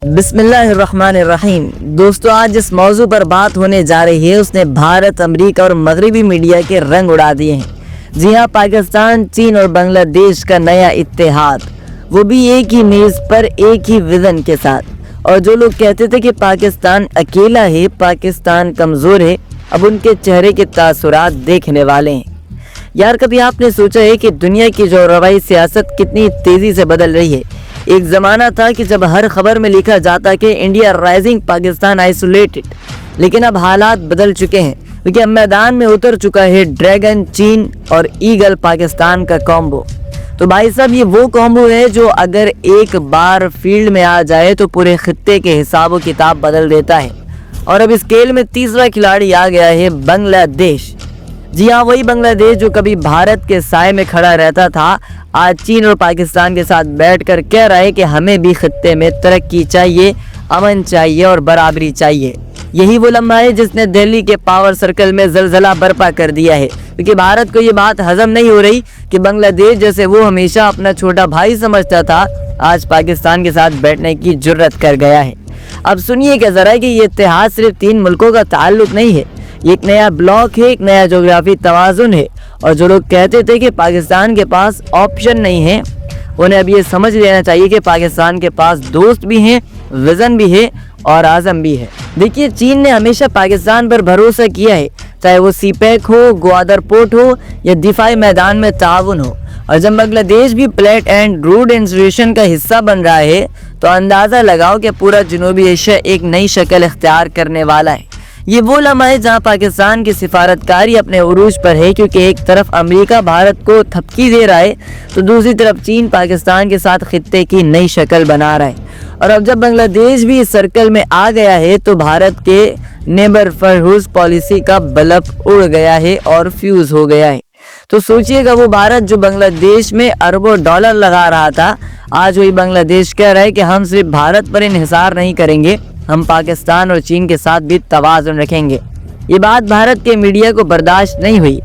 बिस्मिल्लाहिर्रहमानिर्रहीम। दोस्तों, आज जिस मौजू पर बात होने जा रही है उसने भारत, अमेरिका और मगरबी मीडिया के रंग उड़ा दिए हैं। जी हाँ, पाकिस्तान, चीन और बांग्लादेश का नया इत्तेहाद, वो भी एक ही मेज़ पर एक ही विजन के साथ। और जो लोग कहते थे कि पाकिस्तान अकेला है, पाकिस्तान कमज़ोर है, अब उनके चेहरे के तासुरात देखने वाले हैं। यार, कभी आपने सोचा है कि दुनिया की जो रवाई सियासत कितनी तेज़ी से बदल रही है। एक ज़माना था कि जब हर खबर में लिखा जाता कि इंडिया राइजिंग, पाकिस्तान आइसोलेटेड, लेकिन अब हालात बदल चुके हैं क्योंकि अब मैदान में उतर चुका है ड्रैगन चीन और ईगल पाकिस्तान का कॉम्बो। तो भाई साहब, ये वो कॉम्बो है जो अगर एक बार फील्ड में आ जाए तो पूरे खित्ते के हिसाब किताब बदल देता है। और अब इस खेल में तीसरा खिलाड़ी आ गया है, बांग्लादेश। जी हाँ, वही बांग्लादेश जो कभी भारत के साए में खड़ा रहता था, आज चीन और पाकिस्तान के साथ बैठकर कह रहा है कि हमें भी खित्ते में तरक्की चाहिए, अमन चाहिए और बराबरी चाहिए। यही वो लम्हा है जिसने दिल्ली के पावर सर्कल में जलजला बर्पा कर दिया है, क्योंकि भारत को ये बात हजम नहीं हो रही कि बांग्लादेश, जैसे वो हमेशा अपना छोटा भाई समझता था, आज पाकिस्तान के साथ बैठने की जुर्रत कर गया है। अब सुनिए क्या ज़रा कि ये इत्तेहाद सिर्फ 3 मुल्कों का ताल्लुक नहीं है, ये एक नया ब्लॉक है, एक नया जोग्राफी तवाज़ुन है। और जो लोग कहते थे कि पाकिस्तान के पास ऑप्शन नहीं है, उन्हें अब ये समझ लेना चाहिए कि पाकिस्तान के पास दोस्त भी हैं, विज़न भी है और आज़म भी है। देखिए, चीन ने हमेशा पाकिस्तान पर भरोसा किया है, चाहे वो सीपैक हो, ग्वादर पोर्ट हो या दिफाई मैदान में ताउन हो। और जब बांग्लादेश भी प्लेट एंड रूड इंस्टीट्यूशन का हिस्सा बन रहा है तो अंदाज़ा लगाओ कि पूरा जनूबी एशिया एक नई शक्ल इख्तियार करने वाला है। ये वो लम्हा है जहाँ पाकिस्तान की सिफारतकारी अपने उरूज पर है, क्योंकि एक तरफ अमेरिका भारत को थपकी दे रहा है तो दूसरी तरफ चीन पाकिस्तान के साथ खित्ते की नई शक्ल बना रहा है। और अब जब बांग्लादेश भी इस सर्कल में आ गया है तो भारत के नेबर फरहूज पॉलिसी का बल्ब उड़ गया है और फ्यूज हो गया है। तो सोचिएगा, वो भारत जो बांग्लादेश में अरबों डॉलर लगा रहा था, आज वही बांग्लादेश कह रहा है कि हम सिर्फ भारत पर इन्हिसार नहीं करेंगे, हम पाकिस्तान और चीन के साथ भी तवाज़ुन रखेंगे। ये बात भारत के मीडिया को बर्दाश्त नहीं हुई।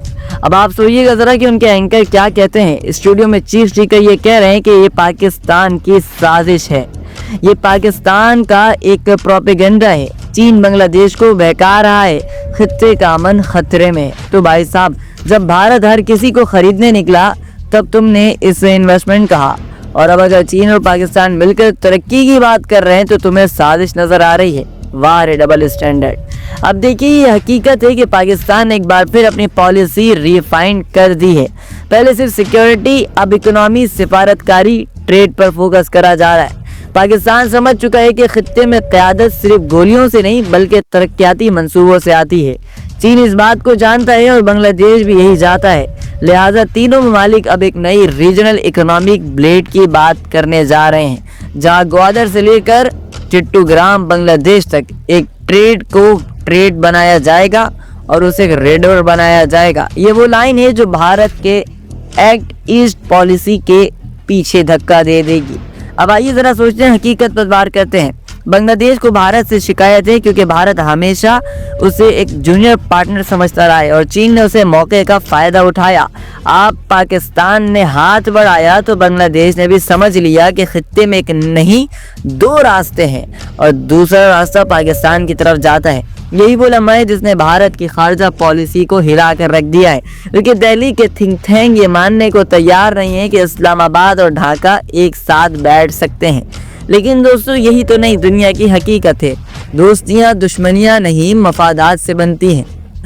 अब आप सोचिएगा ज़रा कि उनके एंकर क्या कहते हैं। स्टूडियो में चीफ स्पीकर ये कह रहे हैं कि ये पाकिस्तान की साजिश है, ये पाकिस्तान का एक प्रोपेगेंडा है, चीन बांग्लादेश को बहका रहा है, खित्ते का अमन खतरे में। तो भाई साहब, जब भारत हर किसी को खरीदने निकला तब तुमने इसे इन्वेस्टमेंट कहा, और अब अगर चीन और पाकिस्तान मिलकर तरक्की की बात कर रहे हैं तो तुम्हें साजिश नजर आ रही है। वाह रे डबल स्टैंडर्ड। अब देखिए, ये हकीकत है कि पाकिस्तान ने एक बार फिर अपनी पॉलिसी रिफाइन कर दी है। पहले सिर्फ सिक्योरिटी, अब इकोनॉमी, सिफारतकारी, ट्रेड पर फोकस करा जा रहा है। पाकिस्तान समझ चुका है कि खित्ते में क़यादत सिर्फ गोलियों से नहीं बल्कि तरक्याती मंसूबों से आती है। चीन इस बात को जानता है और बांग्लादेश भी यही चाहता है, लिहाजा तीनों ममालिक अब एक नई रीजनल इकोनॉमिक ब्लेड की बात करने जा रहे हैं, जहां ग्वादर से लेकर चिट्टूग्राम बांग्लादेश तक एक ट्रेड को ट्रेड बनाया जाएगा और उसे एक रेडर बनाया जाएगा। ये वो लाइन है जो भारत के एक्ट ईस्ट पॉलिसी के पीछे धक्का दे देगी। अब आइए ज़रा सोचते हैं, हकीकत पर बात करते हैं। बांग्लादेश को भारत से शिकायत है क्योंकि भारत हमेशा उसे एक जूनियर पार्टनर समझता रहा है और चीन ने उसे मौके का फ़ायदा उठाया। आप पाकिस्तान ने हाथ बढ़ाया तो बांग्लादेश ने भी समझ लिया कि खित्ते में एक नहीं 2 रास्ते हैं और दूसरा रास्ता पाकिस्तान की तरफ जाता है। यही वो लम्हा है जिसने भारत की खारजा पॉलिसी को हिला कर रख दिया है, क्योंकि दिल्ली के थिंक टैंक ये मानने को तैयार नहीं है कि इस्लामाबाद और ढाका एक साथ बैठ सकते हैं। लेकिन दोस्तों, यही तो नहीं दुनिया की हकीकत है। दोस्तियाँ दुश्मनियाँ नहीं, मफादात से बनती हैं।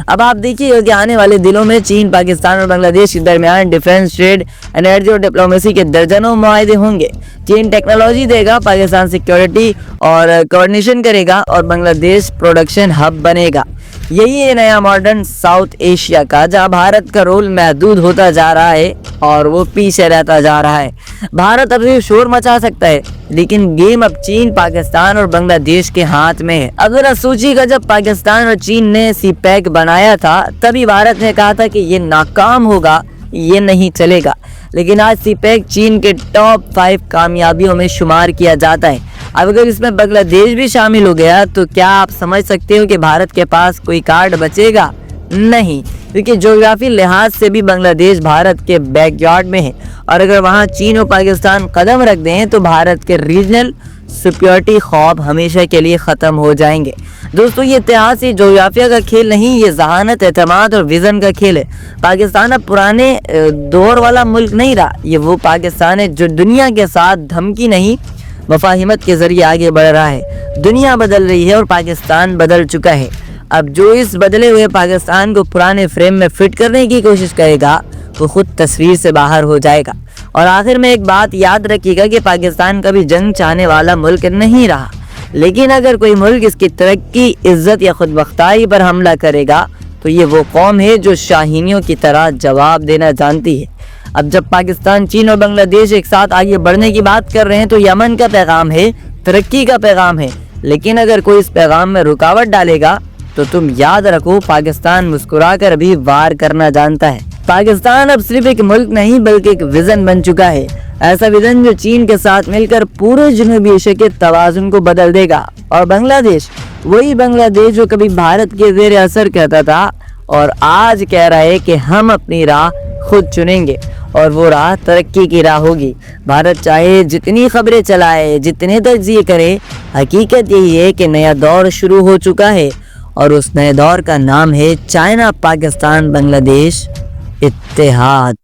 अब आप देखिए कि आने वाले दिनों में चीन, पाकिस्तान और बांग्लादेश के दरमियान डिफेंस, ट्रेड, एनर्जी और डिप्लोमेसी के दर्जनों मुआहदे होंगे। चीन टेक्नोलॉजी देगा, पाकिस्तान सिक्योरिटी और कोऑर्डिनेशन करेगा और बांग्लादेश प्रोडक्शन हब बनेगा। यही है नया मॉडर्न साउथ एशिया का, जहां भारत का रोल महदूद होता जा रहा है और वो पीछे रहता जा रहा है। भारत अब सिर्फ शोर मचा सकता है, लेकिन गेम अब चीन, पाकिस्तान और बांग्लादेश के हाथ में है। अब जरा सोचिएगा, जब पाकिस्तान और चीन ने सीपैक बनाया था तभी भारत ने कहा था कि ये नाकाम होगा, ये नहीं चलेगा। लेकिन आज सीपैक चीन के टॉप 5 कामयाबियों में शुमार किया जाता है। अब अगर इसमें बांग्लादेश भी शामिल हो गया तो क्या आप समझ सकते हो कि भारत के पास कोई कार्ड बचेगा? नहीं, क्योंकि ज्योग्राफी लिहाज से भी बांग्लादेश भारत के बैकयार्ड में है और अगर वहाँ चीन और पाकिस्तान कदम रख दें तो भारत के रीजनल सिक्योरिटी ख्वाब हमेशा के लिए ख़त्म हो जाएंगे। दोस्तों, ये इतिहास से जोग्राफिया का खेल नहीं, ये जहानत, एतमाद और विज़न का खेल है। पाकिस्तान अब पुराने दौर वाला मुल्क नहीं रहा, ये वो पाकिस्तान है जो दुनिया के साथ धमकी नहीं मफाहिमत के ज़रिए आगे बढ़ रहा है। दुनिया बदल रही है और पाकिस्तान बदल चुका है। अब जो इस बदले हुए पाकिस्तान को पुराने फ्रेम में फिट करने की कोशिश करेगा वो खुद तस्वीर से बाहर हो जाएगा। और आखिर में एक बात याद रखिएगा कि पाकिस्तान कभी जंग चाहने वाला मुल्क नहीं रहा, लेकिन अगर कोई मुल्क इसकी तरक्की, इज्जत या खुदबख्तारी पर हमला करेगा तो ये वो कौम है जो शाहीनियों की तरह जवाब देना जानती है। अब जब पाकिस्तान, चीन और बांग्लादेश एक साथ आगे बढ़ने की बात कर रहे हैं तो यमन का पैगाम है, तरक्की का पैगाम है। लेकिन अगर कोई इस पैगाम में रुकावट डालेगा तो तुम याद रखो, पाकिस्तान मुस्कुराकर भी वार करना जानता है। पाकिस्तान अब सिर्फ एक मुल्क नहीं बल्कि एक विजन बन चुका है। ऐसा विजन जो चीन के साथ मिलकर पूरे जनूबी एशिया के तवाज़ुन को बदल देगा। और बांग्लादेश, वही बांग्लादेश जो कभी भारत के ज़ेर असर कहता था और आज कह रहा है कि हम अपनी राह खुद चुनेंगे और वो राह तरक्की की राह होगी। भारत चाहे जितनी खबरें चलाए, जितने तज्जिए करे, हकीकत यही है कि नया दौर शुरू हो चुका है और उस नए दौर का नाम है चाइना पाकिस्तान बांग्लादेश इत्तेहाद।